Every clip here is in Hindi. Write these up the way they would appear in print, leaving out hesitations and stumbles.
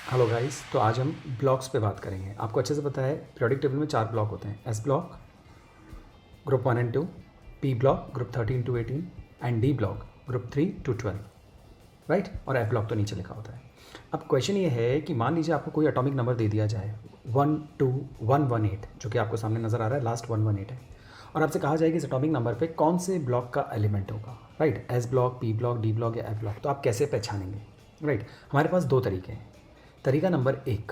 हेलो गाइस, तो आज हम ब्लॉक्स पे बात करेंगे। आपको अच्छे से पता है पीरियोडिक टेबल में 4 ब्लॉक होते हैं। S block group 1 and 2, P block group 13 to 18 and D block group 3 to 12, right. और एफ ब्लॉक तो नीचे लिखा होता है। अब क्वेश्चन ये है कि मान लीजिए आपको कोई एटॉमिक नंबर दे दिया जाए 12118, जो कि आपको सामने नज़र आ रहा है, लास्ट 118 है, और आपसे कहा जाए कि इस एटॉमिक नंबर पे कौन से ब्लॉक का एलिमेंट होगा, right. S block, P block, D block या एफ ब्लॉक। तो आप कैसे पहचानेंगे, राइट। हमारे पास दो तरीके हैं। तरीका नंबर 1,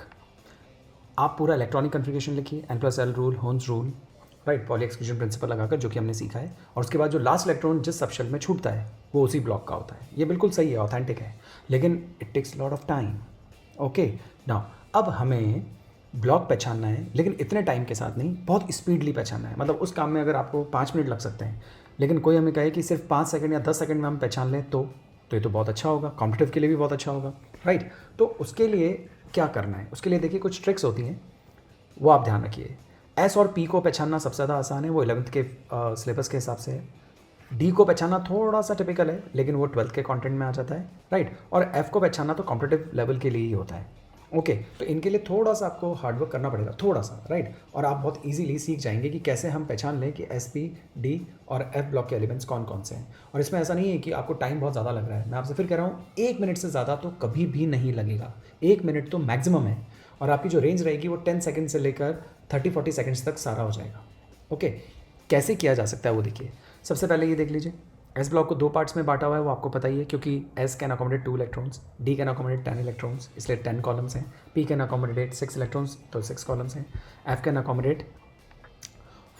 आप पूरा इलेक्ट्रॉनिक कन्फिग्रेशन लिखिए, N+L rule, होन्स rule, right, poly exclusion principle लगाकर, जो कि हमने सीखा है। और उसके बाद जो लास्ट इलेक्ट्रॉन जिस सबशेल में छूटता है वो उसी ब्लॉक का होता है। ये बिल्कुल सही है, ऑथेंटिक है, लेकिन it takes lot of time. Okay now, अब हमें ब्लॉक पहचानना है, लेकिन इतने टाइम के साथ नहीं, बहुत स्पीडली पहचानना है। मतलब उस काम में अगर आपको 5 मिनट लग सकते हैं, लेकिन कोई हमें कहे कि सिर्फ 5 सेकंड या 10 सेकंड में हम पहचान लें, तो ये तो बहुत अच्छा होगा, कॉम्पिटिटिव के लिए भी बहुत अच्छा होगा, राइट। तो उसके लिए क्या करना है, उसके लिए देखिए कुछ ट्रिक्स होती हैं, वो आप ध्यान रखिए। एस और पी को पहचानना सबसे ज़्यादा आसान है, वो 11th के सिलेबस के हिसाब से है। डी को पहचानना थोड़ा सा टिपिकल है, लेकिन वो 12th के कंटेंट में आ जाता है, राइट। और एफ को पहचानना तो कॉम्पिटिटिव लेवल के लिए ही होता है। ओके, तो इनके लिए थोड़ा सा आपको हार्डवर्क करना पड़ेगा, थोड़ा सा, राइट। और आप बहुत इजीली सीख जाएंगे कि कैसे हम पहचान लें कि एस, पी, डी और एफ ब्लॉक के एलिमेंट्स कौन कौन से हैं। और इसमें ऐसा नहीं है कि आपको टाइम बहुत ज़्यादा लग रहा है। मैं आपसे फिर कह रहा हूँ, 1 मिनट से ज़्यादा तो कभी भी नहीं लगेगा। 1 मिनट तो मैक्सिमम है, और आपकी जो रेंज रहेगी वो 10 सेकंड से लेकर 30-40 सेकंड्स तक सारा हो जाएगा। ओके, कैसे किया जा सकता है वो देखिए। सबसे पहले ये देख लीजिए, एस ब्लॉक को 2 पार्ट्स में बांटा हुआ है, वो आपको पता ही है, क्योंकि S can accommodate 2 electrons, D can accommodate 10 electrons, इसलिए 10 कॉलम्स हैं। पी कैन अकोमोडेट 6 इलेक्ट्रॉन्स, तो 6 कॉलम्स हैं। F can accommodate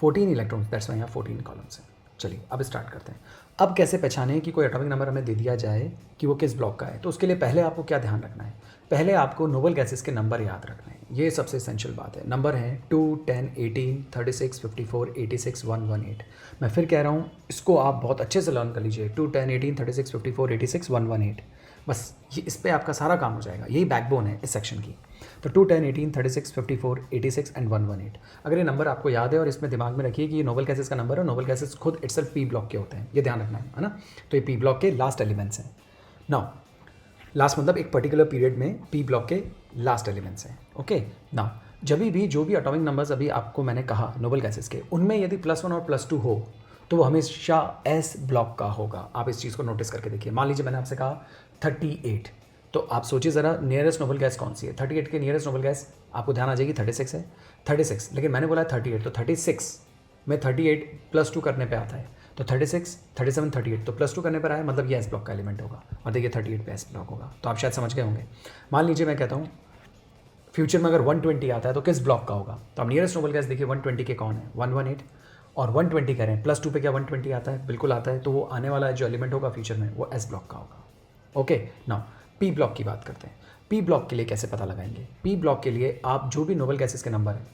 14 electrons, that's why यहाँ 14 कॉलम्स हैं। चलिए अब स्टार्ट करते हैं। अब कैसे पहचानें कि कोई एटॉमिक नंबर हमें दे दिया जाए कि वो किस ब्लॉक का है। तो उसके लिए पहले आपको क्या ध्यान रखना है, पहले आपको नोबल गैसेस के नंबर याद रखना है। ये सबसे एसेंशियल बात है। नंबर हैं 2, 10, 18, 36, 54, 86, 118। मैं फिर कह रहा हूँ, इसको आप बहुत अच्छे से लर्न कर लीजिए। 2, 10, 18, 36, 54, 86, 118। बस ये, इस पर आपका सारा काम हो जाएगा। यही बैकबोन है इस सेक्शन की। तो 2, 10, 18, 36, 54, 86 एंड 118। अगर ये नंबर आपको याद है, और इसमें दिमाग में रखिए कि ये नोबल गैसेस का नंबर है, नोबल गैसेस खुद इटसेल्फ पी ब्लॉक के होते हैं, ये ध्यान रखना है ना। तो ये पी ब्लॉक के लास्ट एलिमेंट्स हैं। नाउ, लास्ट मतलब एक पर्टिकुलर पीरियड में पी ब्लॉक के लास्ट एलिमेंट्स हैं। ओके नाउ, जब भी जो भी एटॉमिक नंबर्स अभी आपको मैंने कहा नोबल गैसेस के, उनमें यदि +1 और +2 हो, तो वो हमेशा एस ब्लॉक का होगा। आप इस चीज़ को नोटिस करके देखिए। मान लीजिए मैंने आपसे कहा 38, तो आप सोचिए ज़रा नियरेस्ट नोबल गैस कौन सी है। 38 के नियरेस्ट नोबल गैस आपको ध्यान आ जाएगी 36 है। 36, लेकिन मैंने बोला 38, तो 36 में 38 +2 करने पे आता है, तो 36, 37, 38, तो +2 करने पर आया, मतलब ये एस ब्लॉक का एलिमेंट होगा। और देखिए 38 पे एस ब्लॉक होगा। तो आप शायद समझ गए होंगे। मान लीजिए मैं कहता हूँ फ्यूचर में अगर 120 आता है तो किस ब्लॉक का होगा। तो आप नियरेस्ट नोबल गैस देखिए 120 के कौन है, 118। और 120 करें, +2 पे क्या 120 आता है, बिल्कुल आता है। तो वो आने वाला जो एलिमेंट होगा फ्यूचर में, वो एस ब्लॉक का होगा। ओके नाउ, पी ब्लॉक की बात करते हैं। पी ब्लॉक के लिए कैसे पता लगाएंगे। पी ब्लॉक के लिए आप जो भी नोबल गैसेस के नंबर हैं,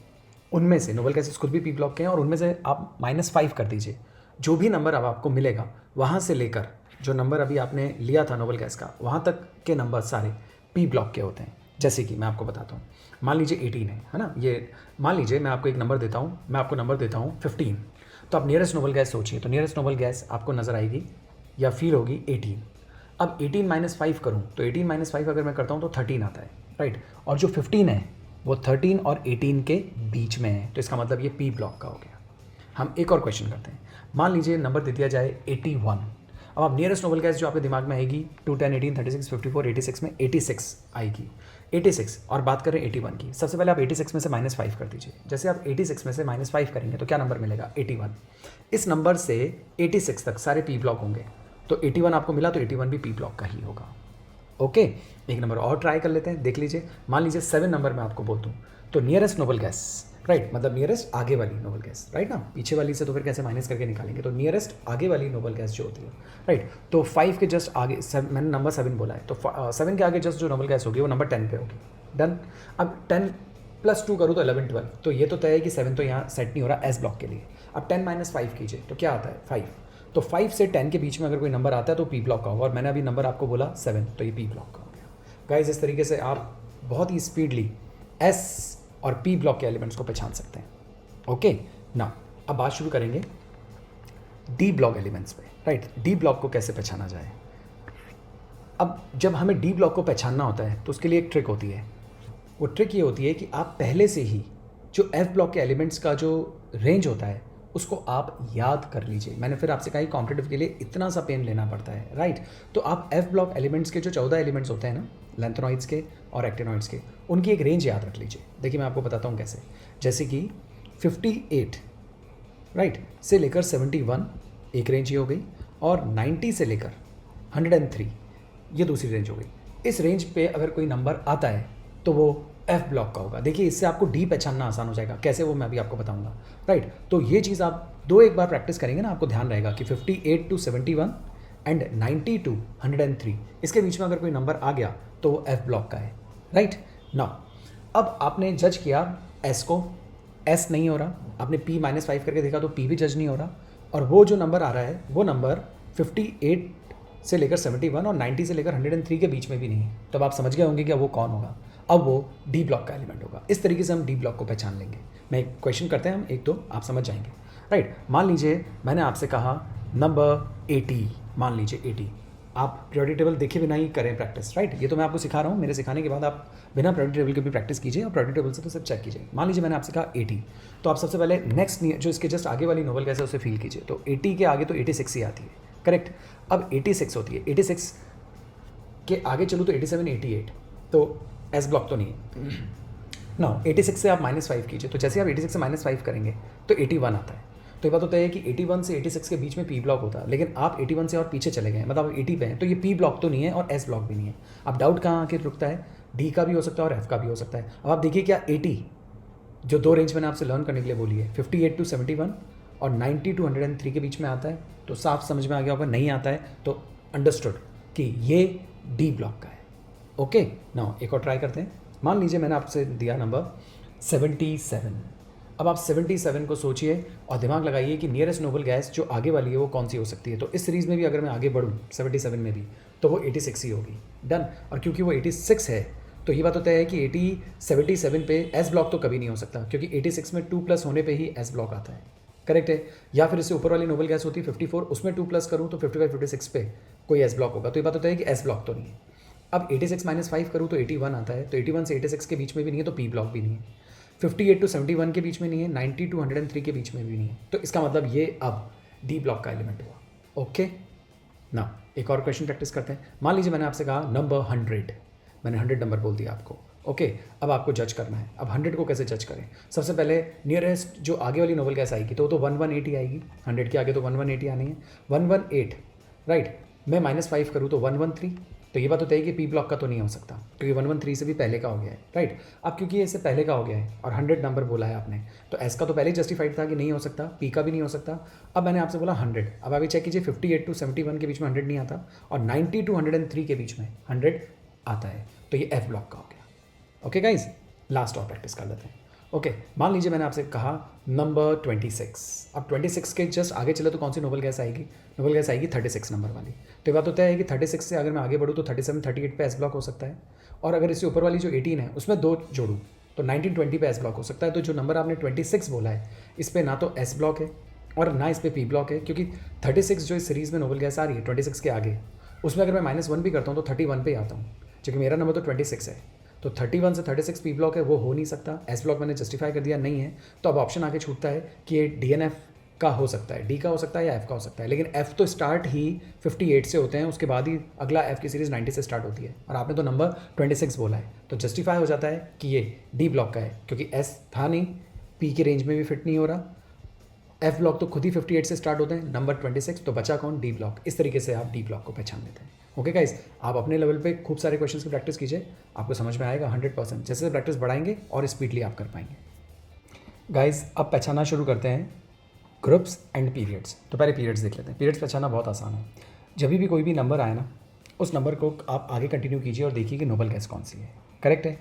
उनमें से नोबल गैसेस खुद भी पी ब्लॉक के हैं, और उनमें से आप -5 कर दीजिए। जो भी नंबर अब आपको मिलेगा, वहाँ से लेकर जो नंबर अभी आपने लिया था नोबल गैस का, वहाँ तक के नंबर सारे पी ब्लॉक के होते हैं। जैसे कि मैं आपको बताता हूँ, मान लीजिए 18 है ना। ये मान लीजिए मैं आपको एक नंबर देता हूँ, मैं आपको नंबर देता हूँ 15। तो आप नियरेस्ट नोबल गैस सोचिए। तो नियरेस्ट नोबल गैस आपको नज़र आएगी या फील होगी 18। अब 18 - 5 करूँ, तो 18 - 5 अगर मैं करता हूँ तो 13 आता है, राइट। और जो 15 है वो 13 और 18 के बीच में है, तो इसका मतलब ये पी ब्लॉक का हो गया। हम एक और क्वेश्चन करते हैं। मान लीजिए नंबर दे दिया जाए 81। अब आप नियरेस्ट नोबल गैस जो आपके दिमाग में आएगी 2, 10, 18, 36, 54, 86 में 86 आएगी। 86, और बात करें 81 की, सबसे पहले आप 86 में से -5 कर दीजिए। जैसे आप 86 में से -5 करेंगे तो क्या नंबर मिलेगा, 81। इस नंबर से 86 तक सारे पी ब्लॉक होंगे, तो 81 आपको मिला, तो 81 भी पी ब्लॉक का ही होगा। ओके, एक नंबर और ट्राई कर लेते हैं, देख लीजिए। मान लीजिए 7 नंबर मैं आपको बोल दूँ, तो नियरेस्ट नोबल गैस, राइट, मतलब नियरेस्ट आगे वाली नोबल गैस, राइट ना। पीछे वाली से तो फिर कैसे माइनस करके निकालेंगे, तो नियरेस्ट आगे वाली नोबल गैस जो होती है, राइट। तो 5 के जस्ट आगे, मैंने नंबर 7 बोला है, तो 7 के आगे जस्ट जो नोबल गैस होगी वो नंबर 10 पे होगी। डन। अब 10 + 2 करूँ तो 11, 12, तो ये तो तय है कि 7 तो यहाँ सेट नहीं हो रहा एस ब्लॉक के लिए। अब 10 - 5 कीजिए, तो क्या आता है 5। तो 5 से 10 के बीच में अगर कोई नंबर आता है तो पी ब्लॉक का होगा, और मैंने अभी नंबर आपको बोला 7, तो ये पी ब्लॉक का हो गया। गाइस, इस तरीके से आप बहुत ही स्पीडली एस और पी ब्लॉक के एलिमेंट्स को पहचान सकते हैं। ओके ना, अब बात शुरू करेंगे डी ब्लॉक एलिमेंट्स पे, राइट। डी ब्लॉक को कैसे पहचाना जाए। अब जब हमें डी ब्लॉक को पहचानना होता है तो उसके लिए एक ट्रिक होती है। वो ट्रिक ये होती है कि आप पहले से ही जो एफ ब्लॉक के एलिमेंट्स का जो रेंज होता है उसको आप याद कर लीजिए। मैंने फिर आपसे कहा कॉम्पिटिटिव के लिए इतना सा पेन लेना पड़ता है, राइट। तो आप एफ ब्लॉक एलिमेंट्स के जो 14 एलिमेंट्स होते हैं ना, लेंथेनॉइड्स के और एक्टिनॉइड्स के, उनकी एक रेंज याद रख लीजिए। देखिए मैं आपको बताता हूँ कैसे। जैसे कि 58 राइट से लेकर 71 एक रेंज ही हो गई, और 90 से लेकर 103 ये दूसरी रेंज हो गई। इस रेंज पे अगर कोई नंबर आता है तो वो एफ ब्लॉक का होगा। देखिए इससे आपको डी पहचानना आसान हो जाएगा, कैसे वो मैं अभी आपको बताऊंगा, राइट। तो ये चीज़ आप एक बार प्रैक्टिस करेंगे ना, आपको ध्यान रहेगा कि 58 to 71 एंड 90 to 103 इसके बीच में अगर कोई नंबर आ गया तो वो एफ ब्लॉक का है, राइट। नाउ अब आपने जज किया एस को, एस नहीं हो रहा, आपने पी -5 करके देखा तो पी भी जज नहीं हो रहा, और वो जो नंबर आ रहा है वो नंबर 58 से लेकर 71 और 90 से लेकर 103 के बीच में भी नहीं है। तो अब आप समझ गए होंगे कि अब वो कौन होगा, अब वो डी ब्लॉक का एलिमेंट होगा। इस तरीके से हम डी ब्लॉक को पहचान लेंगे। मैं एक क्वेश्चन करते हैं हम, एक दो आप समझ जाएंगे, राइट। मान लीजिए मैंने आपसे कहा नंबर 80, मान लीजिए 80। आप पीरियोडिक टेबल देखे बिना ही करें प्रैक्टिस, राइट। ये तो मैं आपको सिखा रहा हूँ, मेरे सिखाने के बाद आप बिना पीरियोडिक टेबल के भी प्रैक्टिस कीजिए, और पीरियोडिक टेबल से तो सिर्फ चेक कीजिए। मान लीजिए मैंने आपसे कहा 80, तो आप सबसे पहले नेक्स्ट जो इसके जस्ट आगे वाली नोबल कैसे उसे फील कीजिए। तो 80 के आगे तो 86 ही आती है, करेक्ट। अब 86 होती है, 86 के आगे चलूँ तो 87 88, तो एस ब्लॉक तो नहीं है ना। 86 से आप -5 कीजिए, तो जैसे आप 86 से -5 करेंगे तो 81 आता है। तो ये बात होता है कि 81 से 86 के बीच में पी ब्लॉक होता है, लेकिन आप 81 से और पीछे चले गए, मतलब आप 80 पे हैं, तो ये पी ब्लॉक तो नहीं है और एस ब्लॉक भी नहीं है। अब डाउट कहाँ आके रुकता है, डी का भी हो सकता है और एफ का भी हो सकता है। अब आप देखिए क्या 80 जो दो रेंज मैंने आपसे लर्न करने के लिए बोली है, 58 to 71 और 90 to 103 के बीच में आता है, तो साफ समझ में आ गया होगा। नहीं आता है तो अंडरस्टूड कि ये डी ब्लॉक का है, ओके। नाउ एक और ट्राई करते हैं। मान लीजिए मैंने आपसे दिया नंबर 77। अब आप 77 को सोचिए और दिमाग लगाइए कि नियरेस्ट नोबल गैस जो आगे वाली है वो कौन सी हो सकती है। तो इस सीरीज़ में भी अगर मैं आगे बढ़ूँ 77 में भी, तो वो 86 ही होगी, डन। और क्योंकि वो 86 है तो ये बात होता है कि 77 पे एस ब्लॉक तो कभी नहीं हो सकता, क्योंकि 86 में 2+ होने पे ही एस ब्लॉक आता है, करेक्ट है। या फिर इससे ऊपर वाली नोबल गैस होती है 54, उसमें 2+ करूँ तो 55 56 पे कोई एस ब्लॉक होगा। तो ये बात होता है कि एस ब्लॉक तो नहीं है। अब 86 -5 करूँ तो 81 आता है, तो 81 से 86 के बीच में भी नहीं है, तो पी ब्लॉक भी नहीं है। 58 to 71 के बीच में नहीं है, 90 to 103 के बीच में भी नहीं है। तो इसका मतलब ये अब डी ब्लॉक का एलिमेंट हुआ, ओके ना। एक और क्वेश्चन प्रैक्टिस करते हैं। मान लीजिए मैंने आपसे कहा नंबर 100, मैंने 100 नंबर बोल दिया आपको, ओके। अब आपको जज करना है। अब 100 को कैसे जज करें, सबसे पहले नियरेस्ट जो आगे वाली नोबल गैस आएगी तो 118 आएगी। 100 के आगे तो 118 आनी है, 118, राइट। मैं -5 करूँ तो 113, तो ये बात होता है कि पी ब्लॉक का तो नहीं हो सकता, क्योंकि 113 से भी पहले का हो गया है, राइट। अब क्योंकि इससे पहले का हो गया है और 100 नंबर बोला है आपने, तो एस का तो पहले जस्टिफाइड था कि नहीं हो सकता, पी का भी नहीं हो सकता। अब मैंने आपसे बोला 100। अब अभी चेक कीजिए 58 to 71 के बीच में 100 नहीं आता, और 90 to 103 के बीच में 100 आता है, तो ये एफ ब्लॉक का हो गया, ओके गाइज। लास्ट और प्रैक्टिस कर लेते हैं, ओके। मान लीजिए मैंने आपसे कहा नंबर 26। अब 26 के जस्ट आगे चले तो कौन सी नोबल गैस आएगी, नोबल गैस आएगी 36 नंबर वाली। तो ये बात होता है कि 36 से अगर मैं आगे बढ़ूँ तो 37 38 पे एस ब्लॉक हो सकता है, और अगर इससे ऊपर वाली जो 18 है उसमें 2 जोड़ूँ तो 19 20 पे एस ब्लॉक हो सकता है। तो जो नंबर आपने 26 बोला है, इस पर ना तो एस ब्लॉक है और ना इस पर पी ब्लॉक है, क्योंकि 36 जो इस सीरीज़ में नोबल गैस आ रही है 26 के आगे, उसमें अगर मैं -1 भी करता हूँ तो 31 पे आता हूँ, क्योंकि मेरा नंबर तो 26 है। तो 31 से 36 पी ब्लॉक है, वो हो नहीं सकता। एस ब्लॉक मैंने जस्टिफाई कर दिया नहीं है, तो अब ऑप्शन आगे छूटता है कि ये DNF का हो सकता है, डी का हो सकता है या एफ का हो सकता है। लेकिन एफ तो स्टार्ट ही 58 से होते हैं, उसके बाद ही अगला एफ की सीरीज़ 90 से स्टार्ट होती है, और आपने तो नंबर 26 बोला है, तो जस्टिफाई हो जाता है कि ये डी ब्लॉक का है, क्योंकि एस था नहीं, पी की रेंज में भी फिट नहीं हो रहा, एफ ब्लॉक तो खुद ही 58 से स्टार्ट होते हैं, नंबर 26, तो बचा कौन, डी ब्लॉक। इस तरीके से आप डी ब्लॉक को पहचान लेते हैं, ओके गाइज। आप अपने लेवल पे खूब सारे क्वेश्चंस की प्रैक्टिस कीजिए, आपको समझ में आएगा 100%। जैसे प्रैक्टिस बढ़ाएंगे और स्पीडली आप कर पाएंगे। गाइज अब पहचाना शुरू करते हैं ग्रुप्स एंड पीरियड्स। तो पहले पीरियड्स देख लेते हैं। पीरियड्स पहचाना बहुत आसान है। जब भी कोई भी नंबर आए ना, उस नंबर को आप आगे कंटिन्यू कीजिए और देखिए कि नोबल गैस कौन सी है, करेक्ट है,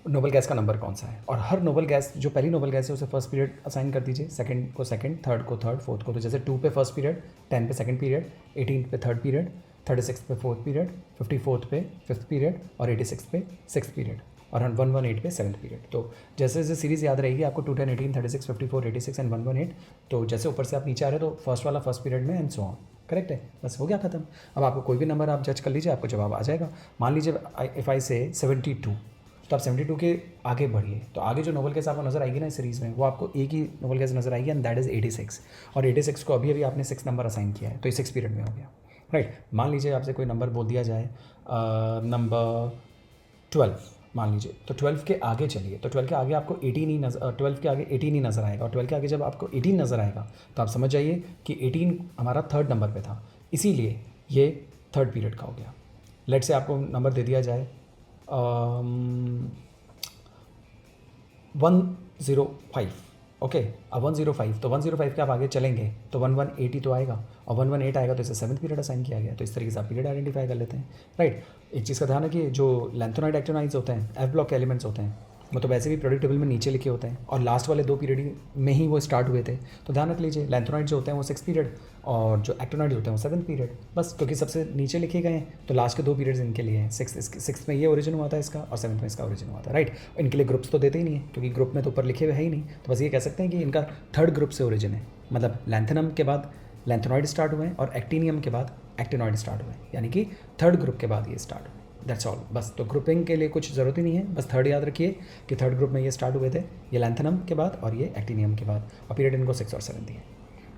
नोबल गैस का नंबर कौन सा है। और हर नोबल गैस जो पहली नोबल गैस है उसे फर्स्ट पीरियड असाइन कर दीजिए, सेकंड को सेकंड, थर्ड को थर्ड, फोर्थ को, तो जैसे 2 पे फर्स्ट पीरियड, 10 पे सेकंड पीरियड, 18 पे थर्ड पीरियड, 36 पे फोर्थ पीरियड, 54 पे फिफ्थ पीरियड और 86 पे सिक्स्थ पीरियड, और 118 पे सेवन्थ पीरियड। तो जैसे जैसे सीरीज़ याद रहेगी आपको 2 10 18 36 54 86 एंड 118, तो जैसे ऊपर से आप नीचे आ रहे हो तो फर्स्ट वाला फर्स्ट पीरियड में एंड सो ऑन, करेक्ट है, बस हो गया खत्म। अब आपको कोई भी नंबर आप जज कर लीजिए, आपको जवाब आ जाएगा। मान लीजिए इफ़ आई से 72, तो आप 72 के आगे बढ़िए, तो आगे जो नोबल केस आपको नज़र आएगी ना इस सीरीज़ में, वो आपको एक ही नोबल केस नज़र आएगी, एंड दैट इज़ 86। और 86 को अभी अभी आपने 6 नंबर असाइन किया है, तो ये 6 पीरियड में हो गया, राइट। मान लीजिए आपसे कोई नंबर बोल दिया जाए नंबर 12 मान लीजिए, तो 12 के आगे चलिए, तो 12 के आगे आपको 18 ही 12 के आगे 18 ही नज़र आएगा, और 12 के आगे जब आपको 18 नज़र आएगा तो आप समझ जाइए कि 18 हमारा थर्ड नंबर पे था, इसीलिए ये थर्ड पीरियड का हो गया। लेट से आपको नंबर दे दिया जाए 105, ओके। अब 105, तो 105 के आप आगे चलेंगे तो 1180 तो आएगा, और 118 आएगा तो इसे 7th पीरियड असाइन किया गया, तो इस तरीके से आप पीरियड आइडेंटिफाई कर लेते हैं, राइट। एक चीज़ का ध्यान रखिए, जो लैंथोनाइड एक्टिनोइड्स होते हैं, एफ ब्लॉक के एलिमेंट्स होते हैं, वो तो वैसे भी पीरियोडिक टेबल में नीचे लिखे होते हैं, और लास्ट वाले 2 पीरियड में ही वो स्टार्ट हुए थे, तो ध्यान रख लीजिए लैंथोनाइड जो होते हैं वो 6 पीरियड, और जो एक्टिनोइड होते हैं वो 7th पीरियड, बस क्योंकि सबसे नीचे लिखे गए हैं तो लास्ट के 2 पीरियड्स इनके लिए हैं। 6 में ये ओरिजिन हुआ था इसका, और 7th में इसका ओरिजिन हुआ था, राइट। इनके लिए ग्रुप्स तो देते ही नहीं है, क्योंकि ग्रुप में तो ऊपर लिखे हुए है ही नहीं, तो बस ये कह सकते हैं कि इनका थर्ड ग्रुप से ओरिजिन है, मतलब लैंथेनम के बाद लैंथेनॉइड स्टार्ट हुए हैं, और एक्टिनियम के बाद एक्टिनॉइड स्टार्ट हुए हैं, यानी कि थर्ड ग्रुप के बाद ये स्टार्ट हुए, दैट्स ऑल। बस तो ग्रुपिंग के लिए कुछ ज़रूरत ही नहीं है, बस थर्ड याद रखिए कि थर्ड ग्रुप में ये स्टार्ट हुए थे, ये लैंथेनम के बाद और ये एक्टिनियम के बाद, और पीरियड इनको 6 और 7 दिए,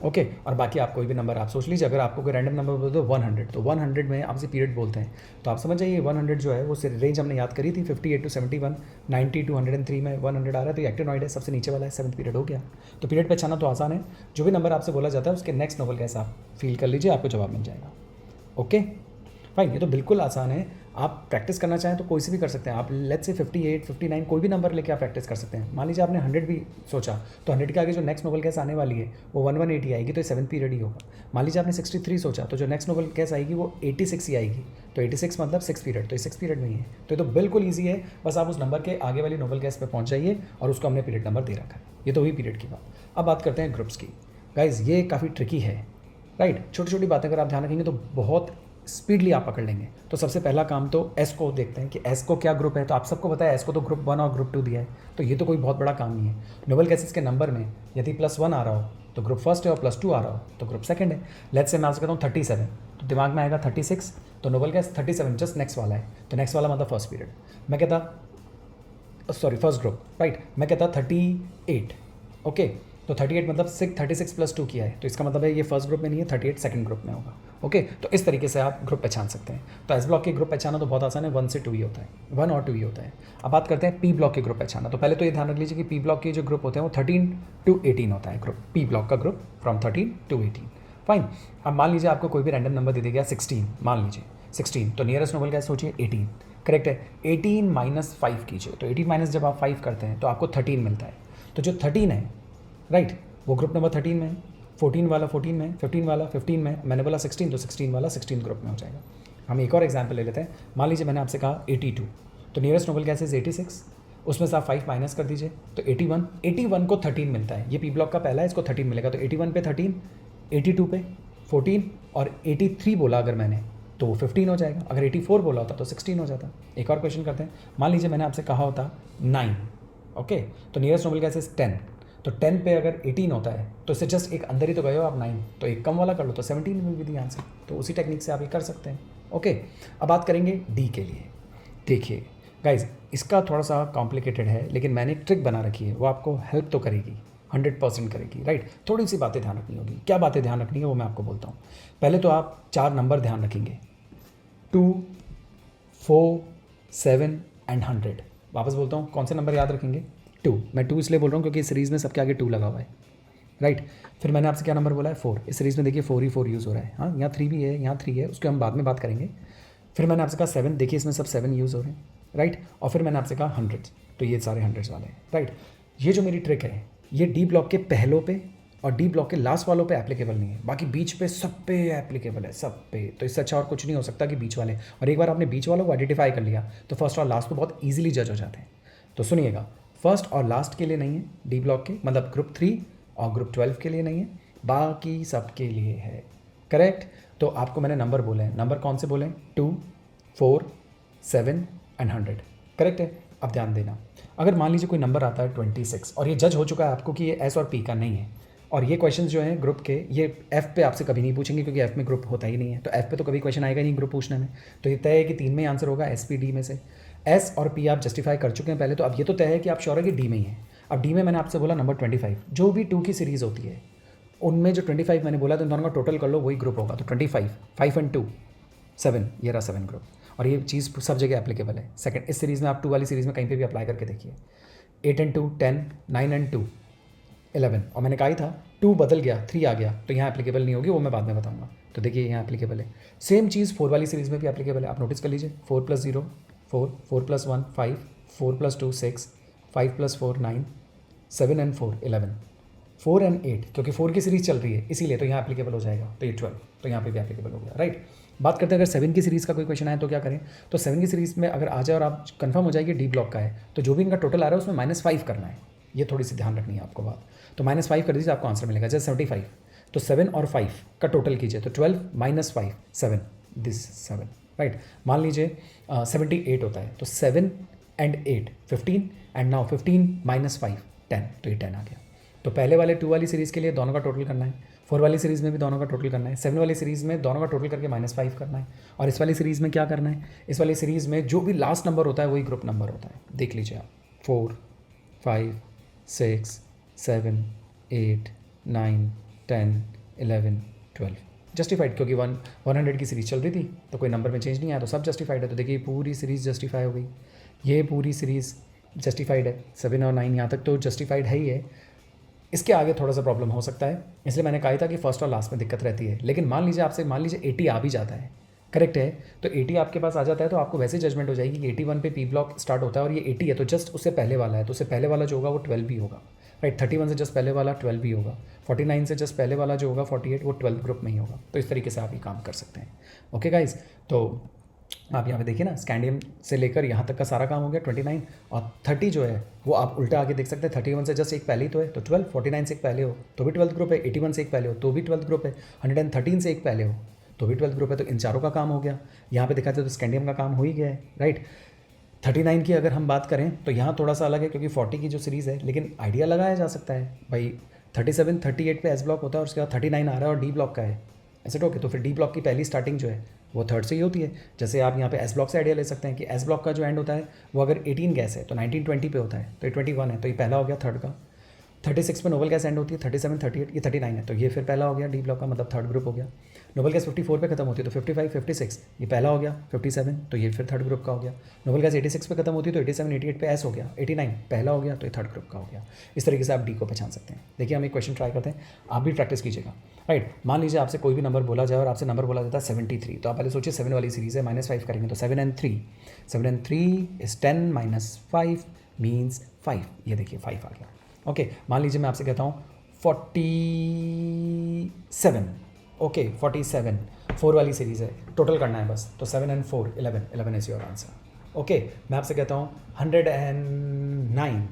ओके। और बाकी आप कोई भी नंबर आप सोच लीजिए, अगर आपको कोई रैंडम नंबर बोल दो 100, तो 100 में आपसे पीरियड बोलते हैं, तो आप समझ जाइए 100 जो है वो रेंज हमने याद करी थी 58 to 71, 90 to 103 में 100 आ रहा है, तो ये एक्टिनॉइड है, सबसे नीचे वाला है, 7th पीरियड हो गया। तो पीरियड पहचाना तो आसान है, जो भी नंबर आपसे बोला जाता है उसके नेक्स्ट नोबल कैसे आप फील कर लीजिए, आपको जवाब मिल जाएगा, ओके फाइन। ये तो बिल्कुल आसान है, आप प्रैक्टिस करना चाहें तो कोई से भी कर सकते हैं, आप लेट्स से 58, 59 कोई भी नंबर लेके आप प्रैक्टिस कर सकते हैं। मान लीजिए आपने 100 भी सोचा, तो 100 के आगे जो नेक्स्ट नोबल कैस आने वाली है वो 1180 आएगी, तो ये 7th पीरियड ही होगा। मान लीजिए आपने 63 सोचा, तो जो नेक्स्ट नोबल कैस आएगी वो 86 ही आएगी, तो 86 मतलब 6 पीरियड, तो ये 6 पीरियड में ही है, तो ये तो बिल्कुल ईजी है, बस आप उस नंबर के आगे वाली नोबल कैस पे पहुँच जाइए और उसको हमने पीरियड नंबर दे रखा है, ये तो हुई पीरियड की बात। अब बात करते हैं ग्रुप्स की। गाइज ये काफ़ी ट्रिकी है, राइट। छोटी छोटी बातें अगर आप ध्यान रखेंगे तो बहुत स्पीडली आप पकड़ लेंगे। तो सबसे पहला काम तो एस को देखते हैं कि एस को क्या ग्रुप है, तो आप सबको पता है एस को तो ग्रुप 1 और ग्रुप 2 दिया है, तो ये तो कोई बहुत बड़ा काम नहीं है। नोबल गैसेस के नंबर में यदि +1 आ रहा हो तो ग्रुप फर्स्ट है, और +2 आ रहा हो तो ग्रुप सेकंड है। लेट्स से मैं आपसे कहता हूँ 37, तो दिमाग में आएगा 36, तो नोबल गैस 37 जस्ट नेक्स्ट वाला है, तो नेक्स्ट वाला मतलब फर्स्ट पीरियड। मैं कहता सॉरी फर्स्ट ग्रुप, राइट। मैं कहता 38, ओके, तो 38 मतलब 36 + 2 किया है, तो इसका मतलब है ये फर्स्ट ग्रुप में नहीं है, 38 सेकंड ग्रुप में होगा, ओके। तो इस तरीके से आप ग्रुप पहचान सकते हैं। तो एस ब्लॉक के ग्रुप पहचाना तो बहुत आसान है, 1 से 2 ही होता है, 1 और 2 ही होता है। अब बात करते हैं पी ब्लॉक के ग्रुप पहचाना। तो पहले तो ये ध्यान रख लीजिए कि पी ब्लॉक के जो ग्रुप होते हैं वो 13 to 18 होता है ग्रुप, पी ब्लॉक का ग्रुप फ्रॉम 13 to 18, फाइन। अब मान लीजिए आपको कोई भी रैंडम नंबर दे दिया गया 16, मान लीजिए 16, तो नियरेस्ट नोबल गैस सोचिए 18, करेक्ट है। 18 - 5 कीजिए, तो 18 माइनस जब आप 5 करते हैं तो आपको 13 मिलता है, तो जो 13 है, राइट, वो ग्रुप नंबर 13 में है। 14 वाला 14 में, 15 वाला 15 में, मैंने बोला 16, तो 16 वाला 16 ग्रुप में हो जाएगा। हम एक और एग्जांपल ले लेते हैं। मान लीजिए मैंने आपसे कहा 82, तो नियरेस्ट नोबल गैस इज 86, उसमें से आप 5 माइनस कर दीजिए तो 81, 81 को 13 मिलता है, ये पी ब्लॉक का पहला है, इसको 13 मिलेगा, तो 81 पे 13, 82 पे 14, और 83 बोला अगर मैंने तो वो 15 हो जाएगा, अगर 84 बोला होता तो 16 हो जाता। एक और क्वेश्चन करते हैं। मान लीजिए मैंने आपसे कहा होता 9, ओके, तो नियरेस्ट नोबल गैस इज 10, तो 10 पे अगर 18 होता है तो इससे जस्ट एक अंदर ही तो गए हो आप 9, तो एक कम वाला कर लो तो 17 विल बी द आंसर। तो उसी टेक्निक से आप ये कर सकते हैं, ओके। अब बात करेंगे डी के लिए। देखिए गाइज इसका थोड़ा सा कॉम्प्लिकेटेड है, लेकिन मैंने एक ट्रिक बना रखी है, वो आपको हेल्प तो करेगी, 100% करेगी, राइट। थोड़ी सी बातें ध्यान रखनी होगी। क्या बातें ध्यान रखनी है वो मैं आपको बोलता हूँ। पहले तो आप 4 नंबर ध्यान रखेंगे, 2, 4, 7 एंड 100। वापस बोलता हूँ, कौन से नंबर याद रखेंगे? 2। मैं 2 इसलिए बोल रहा हूँ क्योंकि इस सीरीज़ में सबके आगे 2 लगा हुआ है, राइट। फिर मैंने आपसे क्या नंबर बोला है? 4। इस सीरीज़ में देखिए 4 ही 4 यूज़ हो रहा है, हाँ, यहाँ 3 भी है, यहाँ 3 है, उसके हम बाद में बात करेंगे। फिर मैंने आपसे कहा 7, देखिए इसमें सब 7 यूज़ हो रहे हैं, राइट। और फिर मैंने आपसे कहा 100, तो ये सारे 100 वाले हैं, राइट। ये जो मेरी ट्रिक है ये डी ब्लॉक के पहलों पे और डी ब्लॉक के लास्ट वालों पे एप्लीकेबल नहीं है, बाकी बीच पे सब पे एप्लीकेबल है, सब पे। तो इससे अच्छा और कुछ नहीं हो सकता कि बीच वाले, और एक बार आपने बीच वालों को आइडेंटिफाई कर लिया तो फर्स्ट और लास्ट तो बहुत ईजिली जज हो जाते हैं। तो सुनिएगा, फर्स्ट और लास्ट के लिए नहीं है डी ब्लॉक के, मतलब ग्रुप 3 और ग्रुप 12 के लिए नहीं है, बाकी सब के लिए है, करेक्ट। तो आपको मैंने नंबर बोले हैं, नंबर कौन से बोले? 2, 4, 7 एंड 100, करेक्ट है। अब ध्यान देना, अगर मान लीजिए कोई नंबर आता है 26 और ये जज हो चुका है आपको कि ये एस और पी का नहीं है, और ये क्वेश्चन जो हैं ग्रुप के, ये एफ पे आपसे कभी नहीं पूछेंगे क्योंकि एफ में ग्रुप होता ही नहीं है, तो एफ पे तो कभी क्वेश्चन आएगा नहीं ग्रुप पूछने में, तो ये तय है कि 3 में आंसर होगा एस पी डी में से। एस और पी आप जस्टिफाई कर चुके हैं पहले, तो अब ये तो तय है कि आप श्योर है कि डी में ही है। अब डी में मैंने आपसे बोला नंबर 25, जो भी 2 की सीरीज़ होती है उनमें जो 25 मैंने बोला तो इन दोनों का टोटल कर लो, वही ग्रुप होगा। तो 25, 5 एंड 2 7, ये रहा 7 ग्रुप। और ये चीज़ सब जगह एप्लीकेबल है। सेकंड, इस सीरीज़ में आप 2 वाली सीरीज़ में कहीं पे भी अप्लाई करके देखिए। 8 एंड 2 10, 9 एंड 2 11। और मैंने कहा ही था 2 बदल गया 3 आ गया तो यहाँ एप्लीकेबल नहीं होगी, वो मैं बाद में बताऊँगा। तो देखिए यहाँ एप्लीकेबल है। सेम चीज़ 4 वाली सीरीज़ में भी एप्लीकेबल है। आप नोटिस कर लीजिए, 4 + 0 4, 4 + 1 5, 4 + 2 6, 5 + 4 9, 7 एंड 4 11, 4 एंड 8, क्योंकि 4 की सीरीज़ चल रही है इसीलिए, तो यहाँ एप्लीकेबल हो जाएगा। तो ये 12, तो यहाँ पे भी एप्लीकेबल हो गया, राइट। बात करते हैं अगर 7 की सीरीज़ का कोई क्वेश्चन आए तो क्या करें। तो 7 की सीरीज़ में अगर आ जाए और आप कंफर्म हो जाएगी डी ब्लॉक का है, तो जो भी इनका टोटल आ रहा है उसमें -5 करना है। ये थोड़ी सी ध्यान रखनी है आपको बात। तो -5 कर दीजिए, आपको आंसर मिलेगा। जैसे 75, तो 7 और 5 का टोटल कीजिए, तो 12 - 5 7, दिस 7, राइट। मान लीजिए 78 होता है, तो 7 एंड 8 15, एंड नाउ 15 - 5 10, तो ये 10 आ गया। तो पहले वाले 2 वाली सीरीज़ के लिए दोनों का टोटल करना है, 4 वाली सीरीज़ में भी दोनों का टोटल करना है, 7 वाली सीरीज़ में दोनों का टोटल करके -5 करना है। और इस वाली सीरीज़ में क्या करना है, इस वाली सीरीज़ में जो भी लास्ट नंबर होता है वही ग्रुप नंबर होता है। देख लीजिए आप, 4 5 6 7 8 9 10 11 12 जस्टिफाइड, क्योंकि 100 की सीरीज़ चल रही थी तो कोई नंबर में चेंज नहीं आया, तो सब जस्टिफाइड है। तो देखिए पूरी सीरीज़ जस्टिफाई हो गई, ये पूरी सीरीज़ जस्टिफाइड है। 7 और 9 यहाँ तक तो जस्टिफाइड है ही है। इसके आगे थोड़ा सा प्रॉब्लम हो सकता है, इसलिए मैंने कहा था कि फर्स्ट और लास्ट में दिक्कत रहती है। लेकिन मान लीजिए 80 आ भी जाता है, करेक्ट है, तो 80 आपके पास आ जाता है तो आपको वैसे जजमेंट हो जाएगी कि 81 पे पी ब्लॉक स्टार्ट होता है और ये 80 है, तो जस्ट उससे पहले वाला है, तो उससे पहले वाला जो होगा वो 12 भी होगा, राइट। 31 से जस्ट पहले वाला 12 भी होगा, 49 से जस्ट पहले वाला जो होगा 48 वो 12 ग्रुप में ही होगा। तो इस तरीके से आप ये काम कर सकते हैं। ओके गाइज, तो आप यहाँ पे देखिए ना, स्कैंडियम से लेकर यहाँ तक का सारा काम हो गया 29, और 30 जो है वो आप उल्टा आगे देख सकते हैं। 31 से जस्ट एक पहले ही तो है, तो 12, 49 से एक पहले हो तो भी 12th ग्रुप है, 81 से एक पहले हो तो भी 12th ग्रुप है, 113 से एक पहले हो तो भी 12th ग्रुप है। तो इन चारों का काम हो गया। यहाँ पे दिखाते तो स्कैंडियम का काम हो ही गया है, राइट। 39 की अगर हम बात करें तो यहाँ थोड़ा सा अलग है, क्योंकि 40 की जो सीरीज़ है, लेकिन आइडिया लगाया जा सकता है भाई। 37 38 पे एस ब्लॉक होता है और उसके बाद 39 आ रहा है और डी ब्लॉक का है, ऐसे तो ओके। तो फिर डी ब्लॉक की पहली स्टार्टिंग जो है वो 3rd से ही होती है। जैसे आप यहाँ पे एस ब्लॉक से आइडिया ले सकते हैं कि एस ब्लॉक का जो एंड होता है वो अगर 18 गैस है तो 1920 पे होता है, तो ये 21 है, तो ये पहला हो गया 3rd का। 36 पे नोबल गैस एंड होती है, 37 38 ये 39 है, तो ये फिर पहला हो गया डी ब्लॉक का, मतलब 3rd ग्रुप हो गया। नोबल गैस 54 पे खत्म होती है तो 55 56 ये पहला हो गया, 57 तो ये फिर 3rd ग्रुप का हो गया। नोबल गैस 86 पे खत्म होती है तो 87 88 पे एस हो गया, 89 पहला हो गया तो ये 3rd ग्रुप का हो गया। इस तरीके से आप डी को पहचान सकते हैं। देखिए हम एक क्वेश्चन ट्राई करते हैं, आप भी प्रैक्टिस कीजिएगा, राइट। मान लीजिए आपसे कोई भी नंबर बोला जाए और आपसे नंबर बोला जाता है 73, तो आप पहले सोचिए 7 वाली सीरीज़ है, -5 करेंगे तो 7 and 3 इज 10 - 5 मीन्स 5, ये देखिए 5 आ गया। ओके, मान लीजिए मैं आपसे कहता हूँ 47, ओके 47 4 वाली सीरीज़ है, टोटल करना है बस, तो 7 and 4 11 is your answer. Okay, मैं आपसे कहता हूँ 109,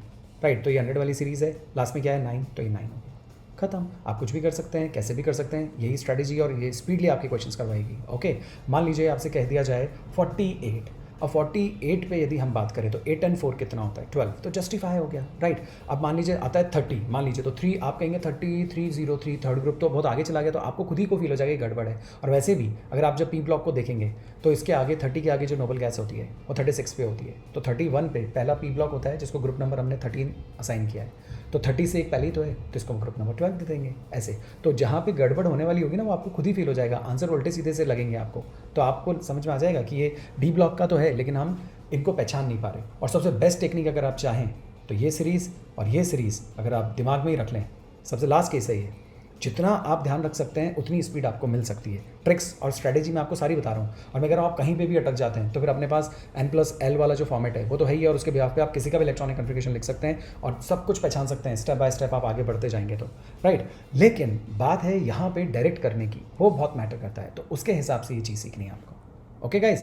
राइट, तो ये 100 वाली सीरीज़ है, लास्ट में क्या है 9, तो ये 9 हो गया, खत्म। आप कुछ भी कर सकते हैं, कैसे भी कर सकते हैं, यही स्ट्रैटेजी और ये स्पीडली आपके क्वेश्चंस करवाएगी। ओके, मान लीजिए आपसे कह दिया जाए 48, और 48 पे यदि हम बात करें तो 8 and 4 कितना होता है 12, तो जस्टिफाई हो गया, राइट। अब मान लीजिए आता है 30, मान लीजिए तो 3 आप कहेंगे 3303 3rd ग्रुप तो बहुत आगे चला गया, तो आपको खुद ही को फील हो जाएगा गड़बड़ है। और वैसे भी अगर आप जब पी ब्लॉक को देखेंगे तो इसके आगे 30 के आगे जो नोबल गैस होती है वो 36 पे होती है, तो 31 पे पहला पी ब्लॉक होता है जिसको ग्रुप नंबर हमने 13 असाइन किया है, तो 30 से एक पहले ही तो है तो इसको हम ग्रुप नंबर 12 दे देंगे ऐसे। तो जहाँ पे गड़बड़ होने वाली होगी ना वो आपको खुद ही फील हो जाएगा, आंसर उल्टे सीधे से लगेंगे आपको, तो आपको समझ में आ जाएगा कि ये डी ब्लॉक का तो है लेकिन हम इनको पहचान नहीं पा रहे। और सबसे बेस्ट टेक्निक अगर आप चाहें तो ये सीरीज़ और ये सीरीज़ अगर आप दिमाग में ही रख लें, सबसे लास्ट केस है ये, जितना आप ध्यान रख सकते हैं उतनी स्पीड आपको मिल सकती है। ट्रिक्स और स्ट्रैटेजी मैं आपको सारी बता रहा हूँ, और मैं कह रहा हूँ आप कहीं पे भी अटक जाते हैं तो फिर अपने पास N+L वाला जो फॉर्मेट है वो तो है ही, और उसके बिहाफ पे आप किसी का भी इलेक्ट्रॉनिक कन्फिगरेशन लिख सकते हैं और सब कुछ पहचान सकते हैं, स्टेप बाय स्टेप आप आगे बढ़ते जाएंगे तो, राइट। लेकिन बात है यहाँ पे डायरेक्ट करने की, वो बहुत मैटर करता है, तो उसके हिसाब से ये चीज़ सीखनी है आपको। Okay guys.